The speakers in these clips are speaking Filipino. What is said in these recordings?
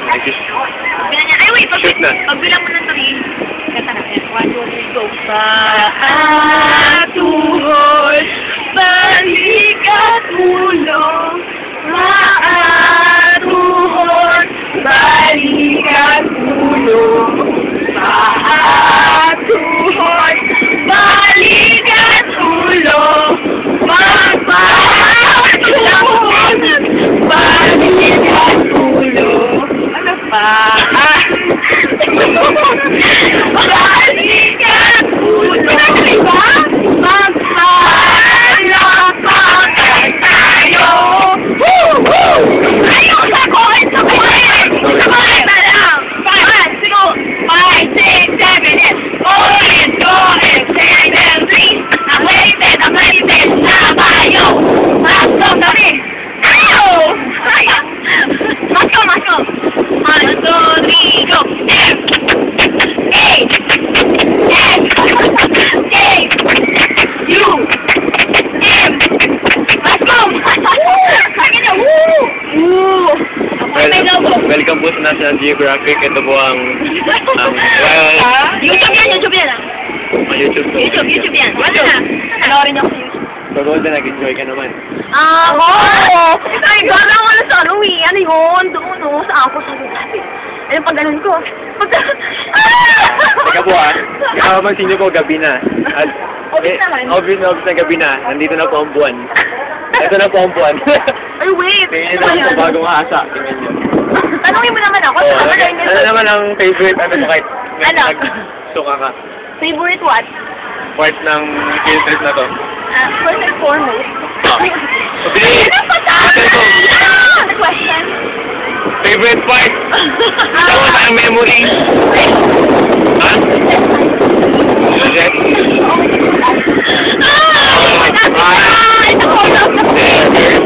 Ay, wait. Shoot na. Pagbilang mo ng 3. Kata na. 1, 2, 3, go. Maatuhol, balik at ulo. Maatuhol, balik at ulo. Maatuhol, balik at ulo. Maatuhol, balik at ulo. Ano pa? Balik at ulo. Diba? Magpalakpakan tayo. Woo! Woo! Ayaw sa ko! Ito ko eh! Sabay na lang! 5, 6, 7, 8. Ulit ko! Extended 3. I'm waiting na kayo. Masok kami! Ayaw! Ayaw! Masok! 1, 2, 3, go! F! A! F! A! U! M! Let's go! Kaya na! Woo! Woo! Welcome po sa National Geographic. Ito po ang YouTube yan. YouTube po. YouTube yan. Wala na. Panoorin niyo ako sa YouTube. So, Golden, nag-enjoy ka naman. Oo! Ay, gano'n wala sa ano eh. Ano yun? Doon, no? Sa ako sa geographic. Ayun, pag ganun ko. Teka po nakapansin niyo po, gabi na. At, Obvious naman. Obvious na gabi na. Nandito na po ang buwan. Ito na po ang buwan. Ay, wait. Tingnan niyo sa bagong asa. Tingnan niyo. Tanungin mo naman ako. Ano naman ang favorite, ano kahit Ano? suka ka? Favorite what? Part ng field trip na to. First and foremost. Okay. Ano question? Favorite part? Tawag ang memory. Ha?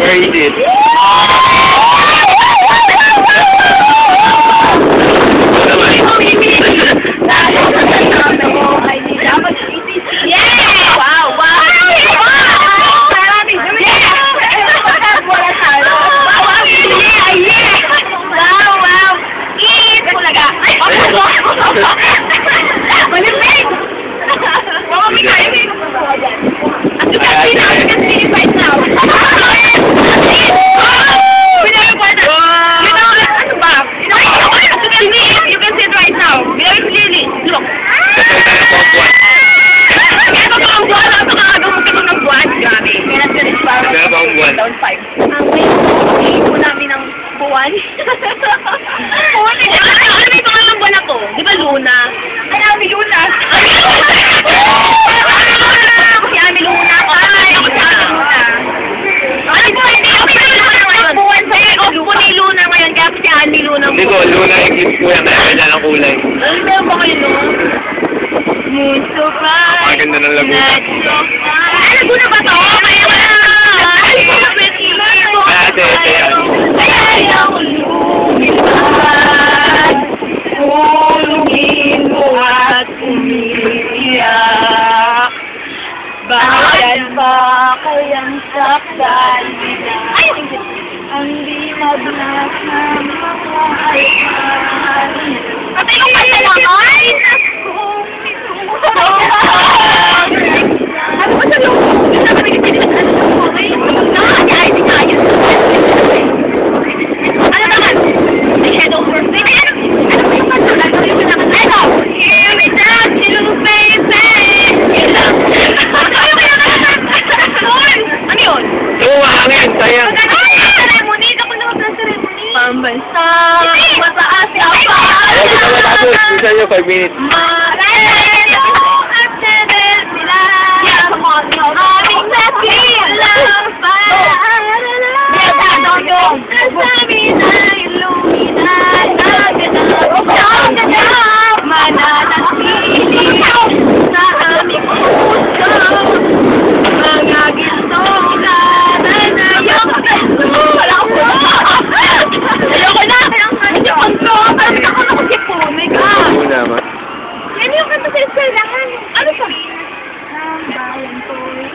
Where is it? buwan? Oo, ano may pangalang buwan ako? Di ba Luna? Ay, Ami Luna! Si Ami Luna ako. Ay, ako si Ami Luna. Ano po, hindi ako si Luna ngayon. Buwan sa off ko ni Luna ngayon, kaya si Ami Luna mo. Hindi ko, Luna exist ko yan. Kaya ng kulay. Ano meron ba kayo nun? Muso pa. Maganda ng Laguna. Ay, Laguna ba to? Kaya wala. Ate, yan. Kaya ako lumipad, tulungin mo at umiiyak. Bakit ba kayang saktan nila? Ang di mablas ng mga alpan. Patay kong kaya naman! Ano ba sa loob? Yung naman nagsisilip na sa loob. Ay, di nga yun. Ano naman? May head over. May ano ba yung kanta? Ano yung pinaka? Ano? Here we dance, little baby. Yun lang. Ano yung pinaka? Ano yun? Oo, hangin. Sayang. Ceremony. Ako naman ng ceremony. Pambansa. Mataas ka pa. Isa nyo, 5 minutes.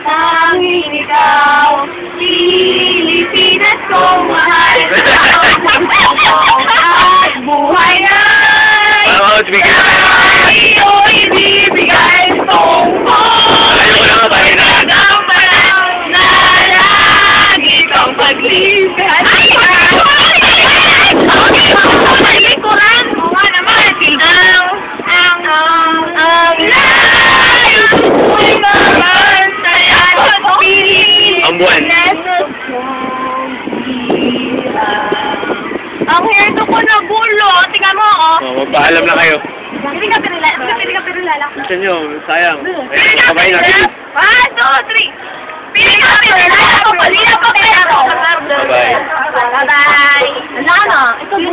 Tanging ikaw, Pilipinas ko mahal. bigyan. Sa'yo'y bibigay tungkol. Ayaw ko na mabahinan. Ang panahon na lagi kang paglisan. Likuran mo nga naman. Ang layo mo'y mabantayan. Ang buwan. Ang hirdo ko na gulo. Tingnan mo, oh. Oh, magpaalam na kayo. Hindi ka pirulala. Gusto nyo, sayang. Sabay na. 1, 2, 3. Pili ka pirulala. Pagpalila pa pero. Bye-bye. Bye-bye. Wala na. Ito yung